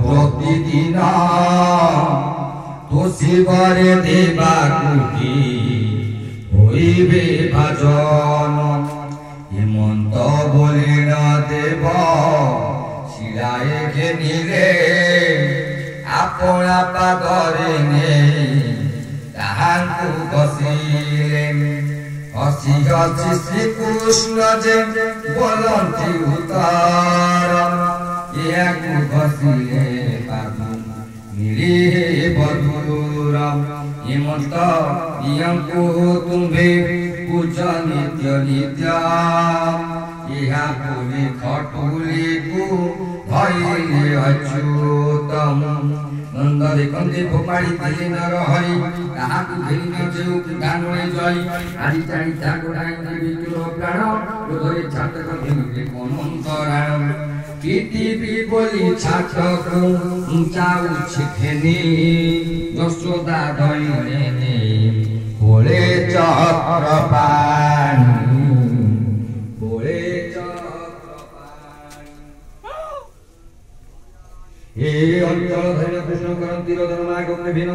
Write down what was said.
प्रतिदिन तो शिवरे देवाकुति হইবে ভাজন হেমন্ত বলে না দেব শিলায় ঘেনিলে আপনা পাদরে নেই তাহাଙ୍କୁ বসিলে হসি হসি শ্রীকৃষ্ণ যে বলନ୍ତି উত্তর ইয়াକୁ বসিলে বাবু মিলে বধুর হেমন্ত ইয়ଙ୍କୁ ତୁମ୍ଭେ ପୂଜ ନିତ୍ୟ ନିତ୍ୟ ଏହା ପୁଣି ଖଟୁଲିକୁ ଧଇଲେ ଅଚ୍ୟୁତମ ନନ୍ଦ ଦେଖନ୍ତି ଫୋପାଡ଼ି ଥିଲେ ନର ହରି ତାହାକୁ ଘେରି ନ ଯେଉ ଗାନରେ ଜଳି ଆଜି ଜାଣି ଠାକୁରାଇ ବିତୁର ପ୍ରାଣ କ୍ରୋଧରେ ଛାତକ ଘେରିଲେ ଅନନ୍ତରାଣ পৃথিবী বলি ছাতকু যাଉଛି ঘেনি যশোদা ধইলে বলে চক্রপাণি বলে চক্রপাণি এই অঞ্চল ধরে কৃষ্ণ করন্তি রোদন মাগম ভিন্ন